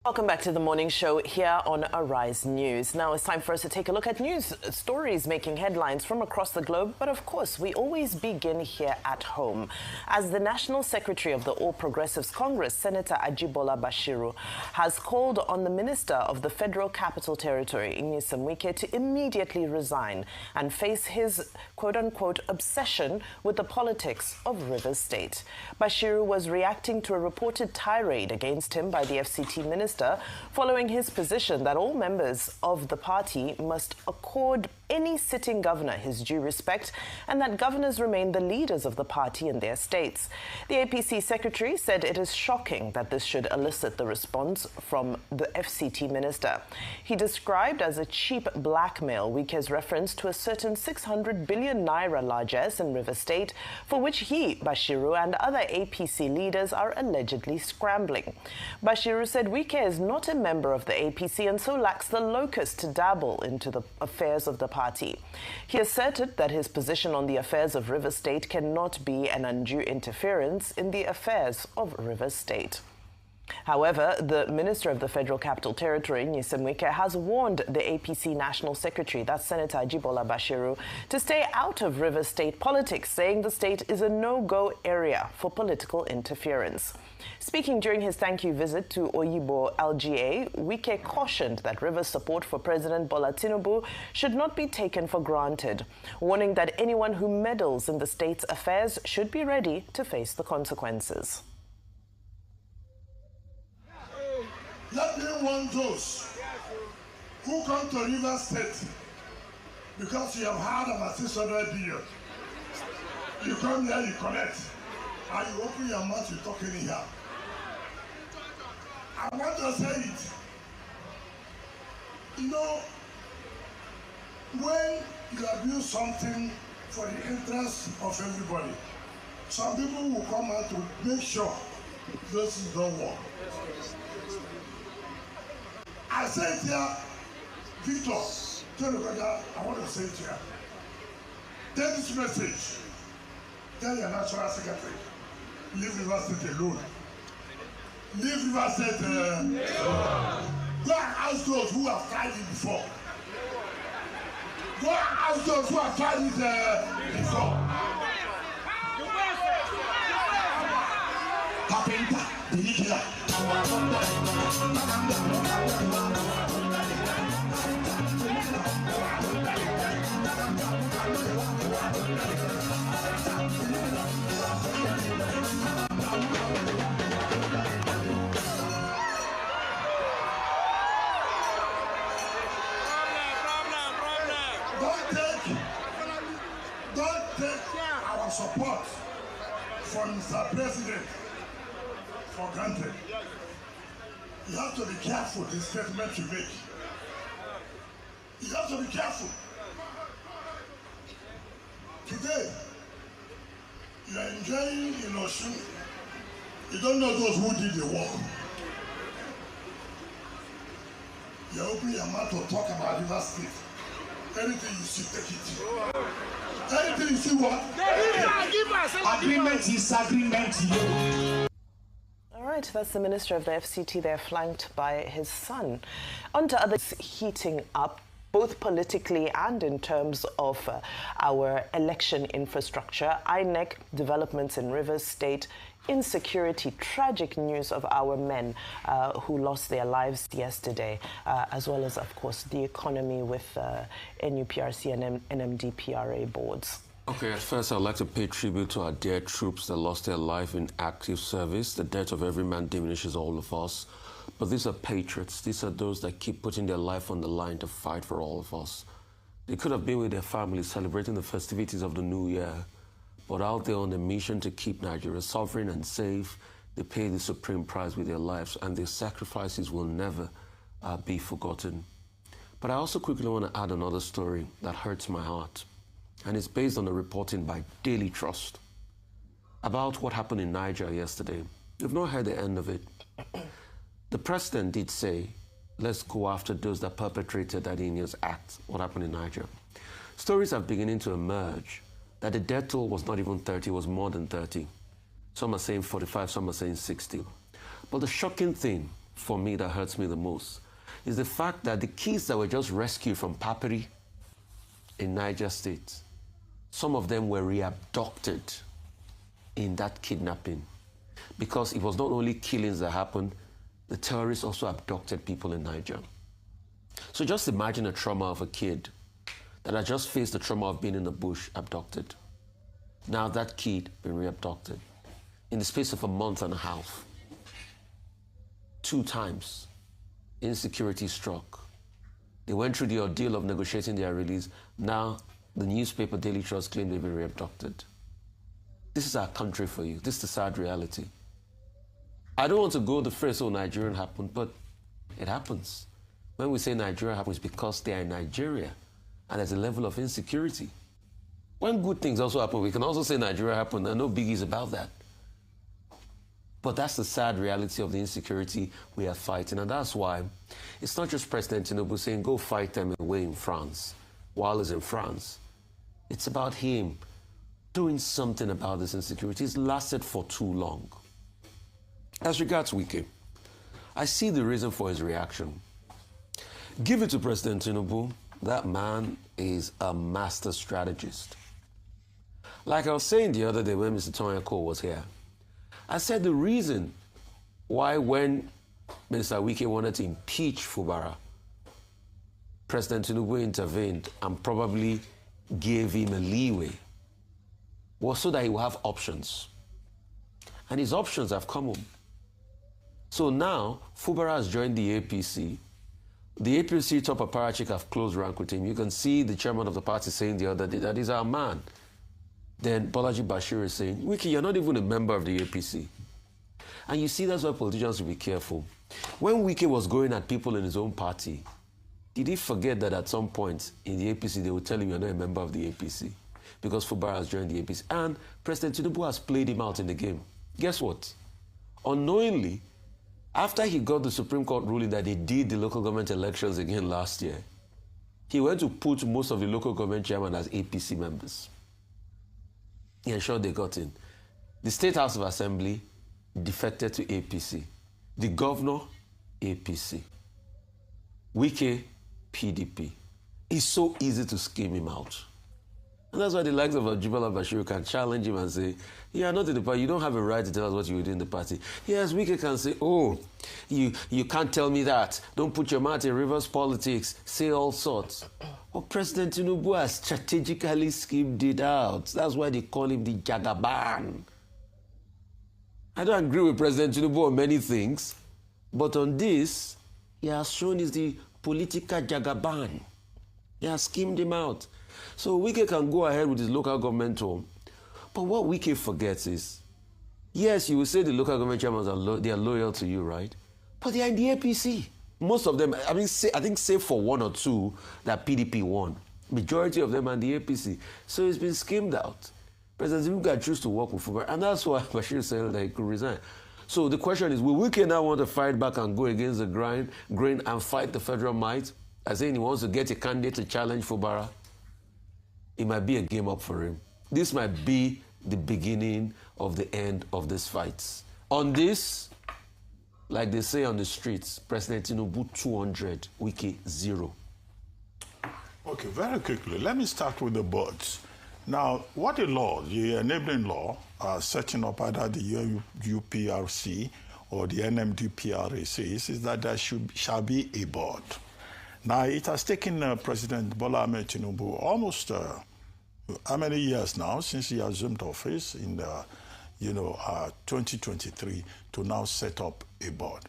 Welcome back to the morning show here on Arise News. Now it's time for us to take a look at news stories making headlines from across the globe. But of course, we always begin here at home. As the National Secretary of the All Progressives Congress, Senator Ajibola Basiru, has called on the Minister of the Federal Capital Territory, Nyesom Wike, to immediately resign and face his quote-unquote obsession with the politics of Rivers State. Basiru was reacting to a reported tirade against him by the FCT Minister following his position that all members of the party must accord any sitting governor his due respect and that governors remain the leaders of the party in their states. The APC Secretary said it is shocking that this should elicit the response from the FCT Minister. He described as a cheap blackmail Wike's reference to a certain 600 billion naira largesse in River State for which he, Basiru, and other APC leaders are allegedly scrambling. Basiru said Wike is not a member of the APC and so lacks the locus to dabble into the affairs of the party. He asserted that his position on the affairs of River State cannot be an undue interference in the affairs of River State. However, the Minister of the Federal Capital Territory, Nyesom Wike, has warned the APC National Secretary, that's Senator Ajibola Basiru, to stay out of River State politics, saying the state is a no-go area for political interference. Speaking during his thank you visit to Oyibo LGA, Wike cautioned that Rivers' support for President Bola Tinubu should not be taken for granted, warning that anyone who meddles in the state's affairs should be ready to face the consequences. Let me warn those who come to Rivers State because you have had about 600 billion. You come here, you collect, and you open your mouth, you talk anyhow. I want to say it. You know, when you abuse something for the interest of everybody, some people will come out to make sure this don't work. I say it here, Victor, tell the brother, I want to say it here. Take this message. Tell your National Secretary, leave Rivers State alone. Leave Rivers State alone. Go and ask those who have tried it before. Go and ask those who have tried it before. Carpenter, the leader. Don't take our support from Mr. President for granted. You have to be careful the statement you make. You have to be careful. Today, you are enjoying in Osun. You don't know those who did the work. You open your mouth to talk about River State. Anything you see, take it. Anything you see, what? Agreement is agreement. All right, that's the Minister of the FCT there, flanked by his son. On to others heating up, both politically and in terms of our election infrastructure. INEC, developments in Rivers State, insecurity, tragic news of our men who lost their lives yesterday, as well as, of course, the economy with NUPRC and NMDPRA boards. Okay, at first I'd like to pay tribute to our dear troops that lost their life in active service. The death of every man diminishes all of us. But these are patriots. These are those that keep putting their life on the line to fight for all of us. They could have been with their families celebrating the festivities of the new year, but out there on a mission to keep Nigeria sovereign and safe, they pay the supreme price with their lives, and their sacrifices will never be forgotten. But I also quickly want to add another story that hurts my heart, and it's based on a reporting by Daily Trust about what happened in Niger yesterday. We've not heard the end of it. The president did say, let's go after those that perpetrated that heinous act, what happened in Niger. Stories are beginning to emerge that the death toll was not even 30, it was more than 30. Some are saying 45, some are saying 60. But the shocking thing, for me that hurts me the most is the fact that the kids that were just rescued from Papiri in Niger State, some of them were re-abducted in that kidnapping, because it was not only killings that happened, the terrorists also abducted people in Niger. So just imagine the trauma of a kid that had just faced the trauma of being in the bush, abducted. Now that kid been re-abducted in the space of a month and a half. 2 times, insecurity struck. They went through the ordeal of negotiating their release. Now the newspaper Daily Trust claimed they've been re-abducted. This is our country for you. This is the sad reality. I don't want to go the phrase, oh, Nigerian happened, but it happens. When we say Nigeria happens, it's because they are in Nigeria and there's a level of insecurity. When good things also happen, we can also say Nigeria happened, and no biggies about that. But that's the sad reality of the insecurity we are fighting. And that's why it's not just President Tinubu saying, go fight them away in France, while he's in France. It's about him doing something about this insecurity. It's lasted for too long. As regards Wike, I see the reason for his reaction. Give it to President Tinubu. That man is a master strategist. Like I was saying the other day when Mr. Tonya Cole was here, I said the reason why when Minister Wike wanted to impeach Fubara, President Tinubu intervened and probably gave him a leeway was so that he will have options. And his options have come home. So now, Fubara has joined the APC. The APC top apparatchik have closed rank with him. You can see the chairman of the party saying the other day that he's our man. Then Bolaji Basiru is saying, Wike, you're not even a member of the APC. And you see that's why politicians will be careful. When Wike was going at people in his own party, did he forget that at some point in the APC they would tell him you're not a member of the APC? Because Fubara has joined the APC. And President Tinubu has played him out in the game. Guess what? Unknowingly, after he got the Supreme Court ruling that they did the local government elections again last year, he went to put most of the local government chairmen as APC members. He ensured they got in. The State House of Assembly defected to APC. The governor, APC. Wike, PDP. It's so easy to scheme him out. And that's why the likes of Ajibola Basiru can challenge him and say, you are not in the party, you don't have a right to tell us what you will do in the party. Yes, Wike can say, oh, you can't tell me that. Don't put your mouth in reverse politics. Say all sorts. But President Tinubu has strategically schemed it out. That's why they call him the Jagaban. I don't agree with President Tinubu on many things, but on this, he has shown he's the political Jagaban. He has schemed him out. So Wike can go ahead with his local government home. But what Wike forgets is, yes, you will say the local government chairmen they are loyal to you, right? But they are in the APC. Most of them, I think save for 1 or 2 that PDP won. Majority of them are in the APC. So it's been schemed out. President Tinubu choose to work with Fubara, and that's why Bashir said that he could resign. So the question is, will Wike now want to fight back and go against the grain and fight the federal might? As in he wants to get a candidate to challenge Fubara? It might be a game up for him. This might be the beginning of the end of this fight. On this, like they say on the streets, President Tinubu 200, Wike 0. Okay, very quickly, let me start with the boards. Now, what the law, the enabling law, setting up either the UPRC or the NMDPRA says is that there shall be a board. Now, it has taken President Bola Ahmed Tinubu almost how many years now since he assumed office in 2023 to now set up a board.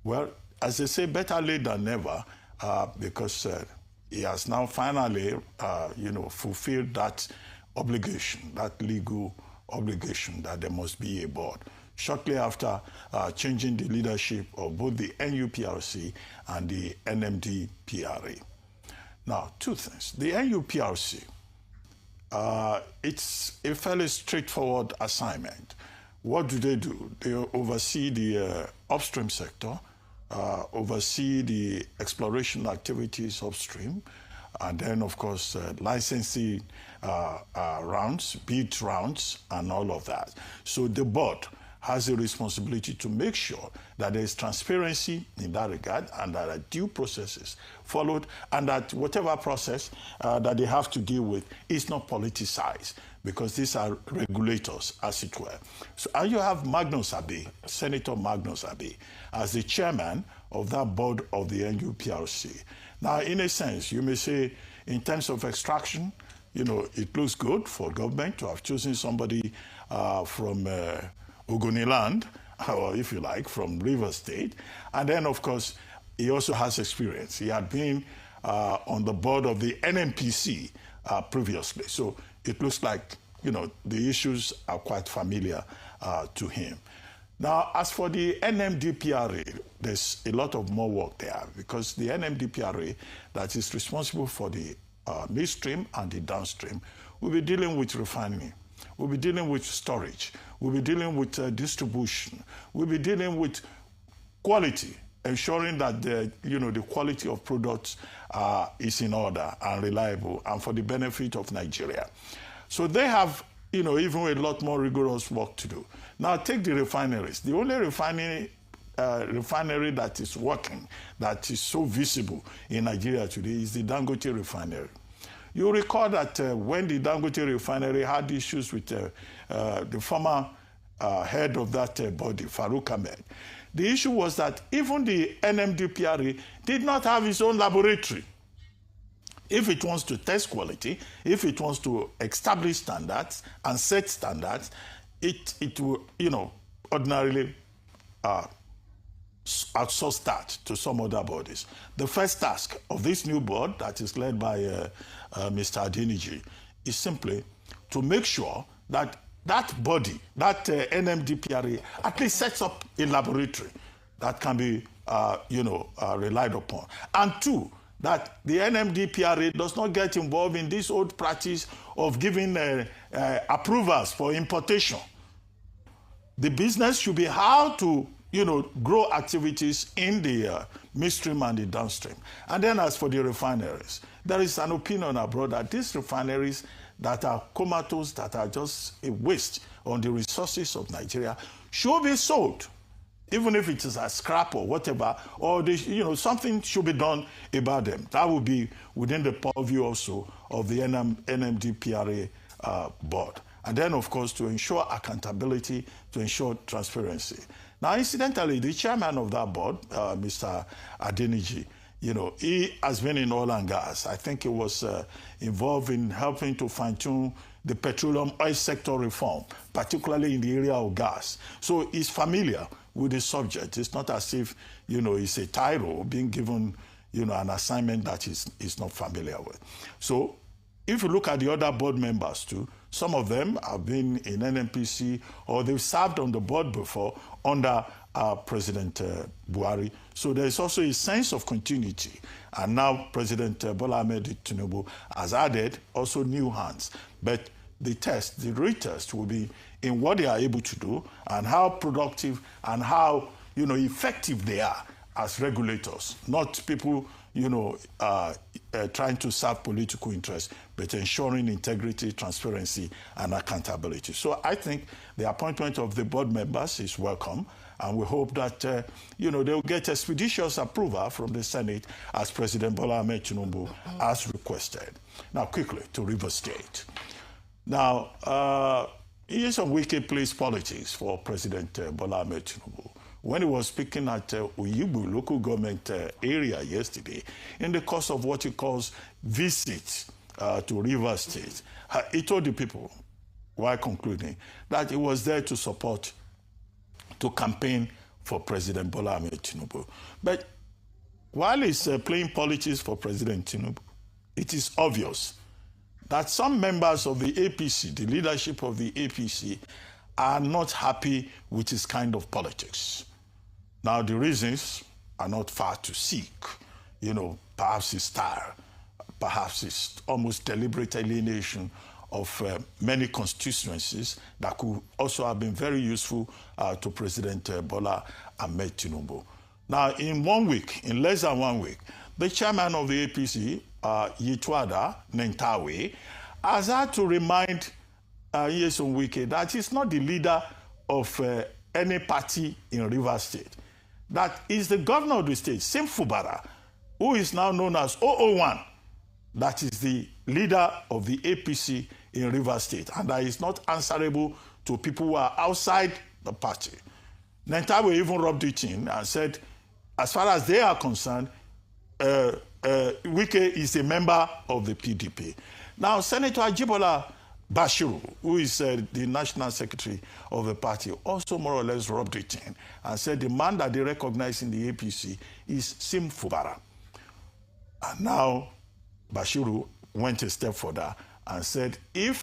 Well, as they say, better late than never, because he has now finally, fulfilled that obligation, that legal obligation that there must be a board. Shortly after changing the leadership of both the NUPRC and the NMDPRA. Now, 2 things. The NUPRC, it's a fairly straightforward assignment. What do? They oversee the upstream sector, oversee the exploration activities upstream, and then, of course, licensing rounds, bid rounds, and all of that. So the board has a responsibility to make sure that there is transparency in that regard and that due processes followed and that whatever process that they have to deal with is not politicized, because these are regulators, as it were. So, and you have Magnus Abe, Senator Magnus Abe, as the chairman of that board of the NUPRC. Now, in a sense, you may say, in terms of extraction, you know, it looks good for government to have chosen somebody from Ogoniland, or if you like, from Rivers State. And then, of course, he also has experience. He had been on the board of the NNPC previously. So it looks like, you know, the issues are quite familiar to him. Now, as for the NMDPRA, there's a lot of more work there, because the NMDPRA that is responsible for the midstream and the downstream will be dealing with refining, we'll be dealing with storage, we'll be dealing with distribution, we'll be dealing with quality, ensuring that the quality of products is in order and reliable and for the benefit of Nigeria. So they have, you know, even a lot more rigorous work to do. Now take the refineries. The only refinery that is working, that is so visible in Nigeria today, is the Dangote refinery. You recall that when the Dangote refinery had issues with the former head of that body, Farouk Ahmed, the issue was that even the NMDPRA did not have its own laboratory. If it wants to test quality, if it wants to establish standards and set standards, it will, you know, ordinarily outsource that to some other bodies. The first task of this new board that is led by Mr. Adeniji is simply to make sure that that body, that NMDPRA, at least sets up a laboratory that can be, relied upon. And two, that the NMDPRA does not get involved in this old practice of giving approvals for importation. The business should be how to, you know, grow activities in the midstream and the downstream. And then as for the refineries, there is an opinion abroad that these refineries that are comatose, that are just a waste on the resources of Nigeria, should be sold, even if it is a scrap or whatever, or something should be done about them. That would be within the purview also of the NMDPRA board. And then, of course, to ensure accountability, to ensure transparency. Now, incidentally, the chairman of that board, Mr. Adeniji, you know, he has been in oil and gas. I think he was involved in helping to fine-tune the petroleum oil sector reform, particularly in the area of gas. So he's familiar with the subject. It's not as if, you know, he's a tyro being given, you know, an assignment that he's not familiar with. So if you look at the other board members too, some of them have been in NNPC or they've served on the board before under President Buhari. So there's also a sense of continuity. And now President Bola Ahmed Tinubu has added also new hands. But the retest will be in what they are able to do and how productive and how, you know, effective they are as regulators, not people, you know, trying to serve political interests, but ensuring integrity, transparency, and accountability. So I think the appointment of the board members is welcome, and we hope that, they'll get expeditious approval from the Senate as President Bola Ahmed Tinubu has requested. Now, quickly, to Rivers State. Now, Nyesom Wike plays politics for President Bola Ahmed Tinubu. When he was speaking at Oyibu local government area yesterday, in the course of what he calls visit to Rivers State, he told the people, while concluding, that he was there to support, to campaign for President Bola Ahmed Tinubu. But while he's playing politics for President Tinubu, it is obvious that some members of the APC, the leadership of the APC, are not happy with his kind of politics. Now, the reasons are not far to seek. You know, perhaps his style, perhaps his almost deliberate alienation of many constituencies that could also have been very useful to President Bola Ahmed Tinubu. Now, in 1 week, in less than 1 week, the chairman of the APC, Yitwada Nentawe, has had to remind Nyesom Wike that he's not the leader of any party in Rivers State. That is the governor of the state, Sim Fubara, who is now known as 001. That is the leader of the APC in Rivers State, and that is not answerable to people who are outside the party. Nentawe even rubbed it in and said, as far as they are concerned, Wike is a member of the PDP. Now, Senator Ajibola Basiru, who is the National Secretary of the party, also more or less rubbed it in and said the man that they recognize in the APC is Sim Fubara. And now Basiru went a step further and said if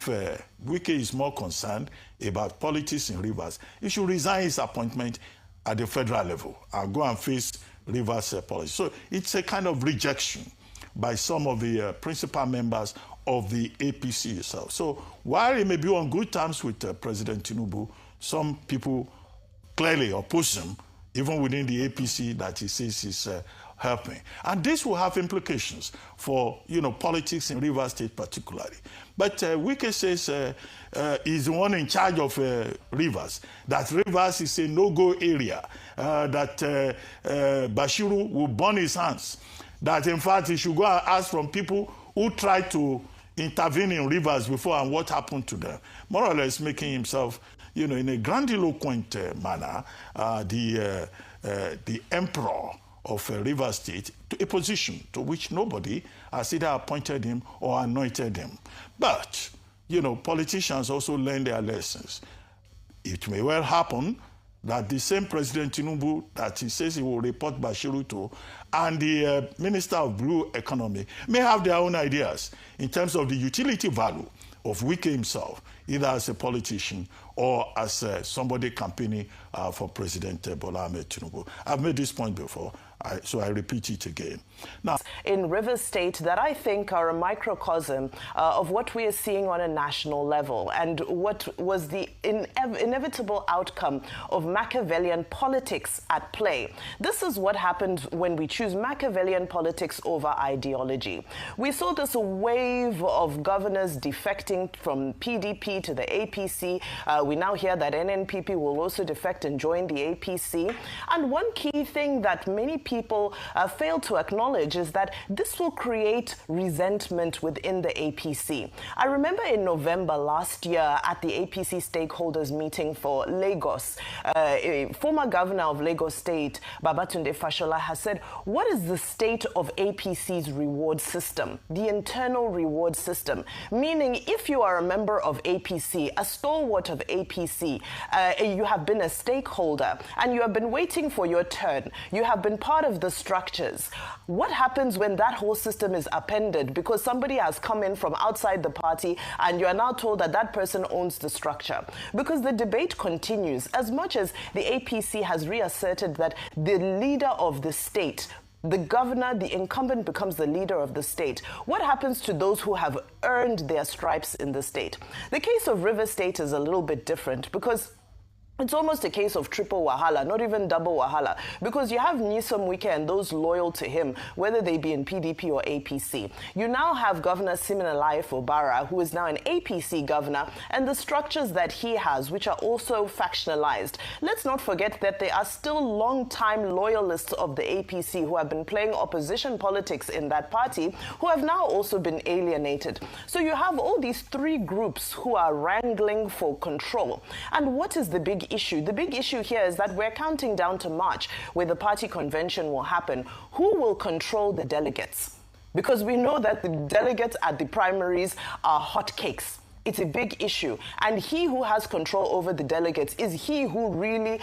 Wike is more concerned about politics in Rivers, he should resign his appointment at the federal level and go and face Rivers policy. So it's a kind of rejection by some of the principal members of the APC itself. So while he may be on good terms with President Tinubu, some people clearly oppose him, even within the APC that he says is helping. And this will have implications for, politics in Rivers State particularly. But Wike says he's the one in charge of Rivers, that Rivers is a no-go area, that Basiru will burn his hands, that in fact he should go and ask from people who tried to intervene in Rivers before and what happened to them, more or less making himself, in a grandiloquent manner, the emperor of Rivers State, to a position to which nobody has either appointed him or anointed him. But, politicians also learn their lessons. It may well happen that the same President Tinubu that he says he will report Basiru to and the Minister of Blue Economy may have their own ideas in terms of the utility value of Wike himself, either as a politician or as somebody campaigning for President Bola Ahmed Tinubu. I've made this point before, so I repeat it again. Now, in Rivers State that I think are a microcosm of what we are seeing on a national level and what was the inevitable outcome of Machiavellian politics at play. This is what happened when we choose Machiavellian politics over ideology. We saw this wave of governors defecting from PDP to the APC. We now hear that NNPP will also defect and join the APC. And one key thing that many people fail to acknowledge is that this will create resentment within the APC. I remember in November last year at the APC stakeholders meeting for Lagos, former governor of Lagos State, Babatunde Fashola, has said, what is the state of APC's reward system, the internal reward system? Meaning, if you are a member of APC, a stalwart of APC, you have been a stakeholder and you have been waiting for your turn, you have been part of the structures. What happens when that whole system is upended because somebody has come in from outside the party and you are now told that that person owns the structure? Because the debate continues. As much as the APC has reasserted that the leader of the state, the governor, the incumbent, becomes the leader of the state, what happens to those who have earned their stripes in the state? The case of Rivers State is a little bit different because it's almost a case of triple wahala, not even double wahala, because you have Nyesom Wike and those loyal to him, whether they be in PDP or APC. You now have Governor Siminalayi Fubara, who is now an APC governor, and the structures that he has, which are also factionalized. Let's not forget that there are still long-time loyalists of the APC who have been playing opposition politics in that party, who have now also been alienated. So you have all these three groups who are wrangling for control. And what is the big issue? The big issue here is that we're counting down to March, where the party convention will happen. Who will control the delegates? Because we know that the delegates at the primaries are hotcakes. It's a big issue. And he who has control over the delegates is he who really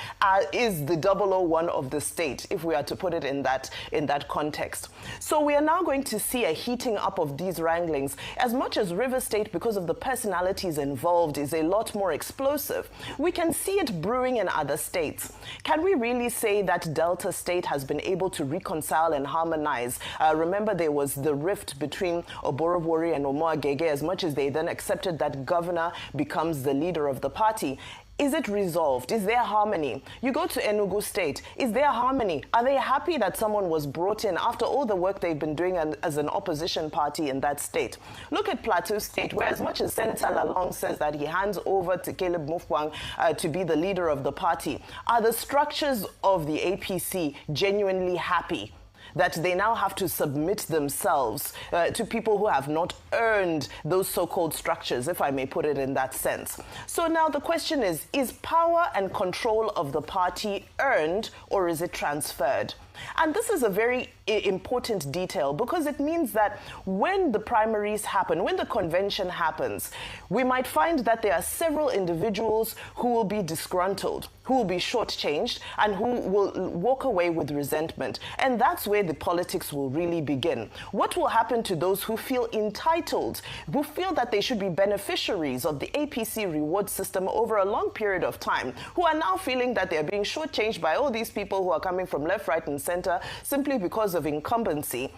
is the 001 of the state, if we are to put it in that context. So we are now going to see a heating up of these wranglings. As much as Rivers State, because of the personalities involved, is a lot more explosive, we can see it brewing in other states. Can we really say that Delta State has been able to reconcile and harmonize? Remember, there was the rift between Oborowori and Omoagege, as much as they then accepted that governor becomes the leader of the party. Is it resolved? Is there harmony? You go to Enugu State. Is there harmony? Are they happy that someone was brought in after all the work they've been doing as an opposition party in that state? Look at Plateau State, where as much as Senator Lalong says that he hands over to Caleb Mufwang to be the leader of the party, are the structures of the APC genuinely happy that they now have to submit themselves to people who have not earned those so-called structures, if I may put it in that sense? So now the question is power and control of the party earned, or is it transferred? And this is a very important detail, because it means that when the primaries happen, when the convention happens, we might find that there are several individuals who will be disgruntled, who will be shortchanged, and who will walk away with resentment. And that's where the politics will really begin. What will happen to those who feel entitled, who feel that they should be beneficiaries of the APC reward system over a long period of time, who are now feeling that they're being shortchanged by all these people who are coming from left, right, and center simply because of incumbency?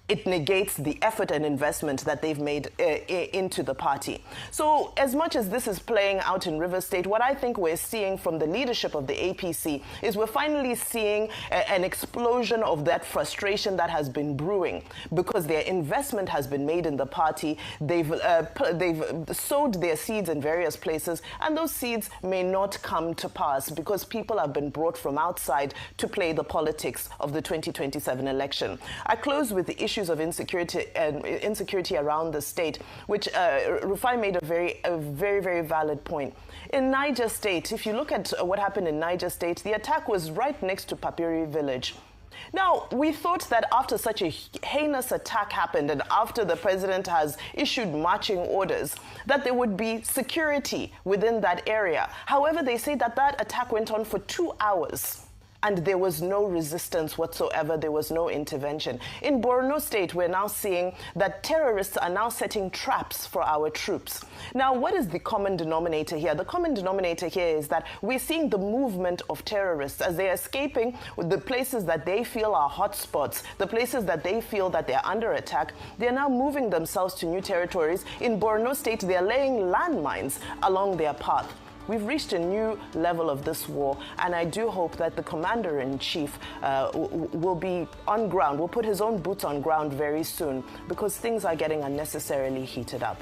It negates the effort and investment that they've made into the party. So as much as this is playing out in River State, what I think we're seeing from the leadership of the APC is we're finally seeing an explosion of that frustration that has been brewing, because their investment has been made in the party. They've sowed their seeds in various places, and those seeds may not come to pass because people have been brought from outside to play the politics of the 2027 election. I close with the issue of insecurity around the state, which Rufai made a very valid point. In Niger State, if you look at what happened in Niger State, the attack was right next to Papiri village. Now, we thought that after such a heinous attack happened and after the president has issued marching orders, that there would be security within that area. However, they say that that attack went on for 2 hours. And there was no resistance whatsoever. There was no intervention. In Borno State, we're now seeing that terrorists are now setting traps for our troops. Now, what is the common denominator here? The common denominator here is that we're seeing the movement of terrorists as they're escaping the places that they feel are hotspots, the places that they feel that they're under attack. They're now moving themselves to new territories. In Borno State, they're laying landmines along their path. We've reached a new level of this war, and I do hope that the commander-in-chief will be on ground, will put his own boots on ground very soon, because things are getting unnecessarily heated up.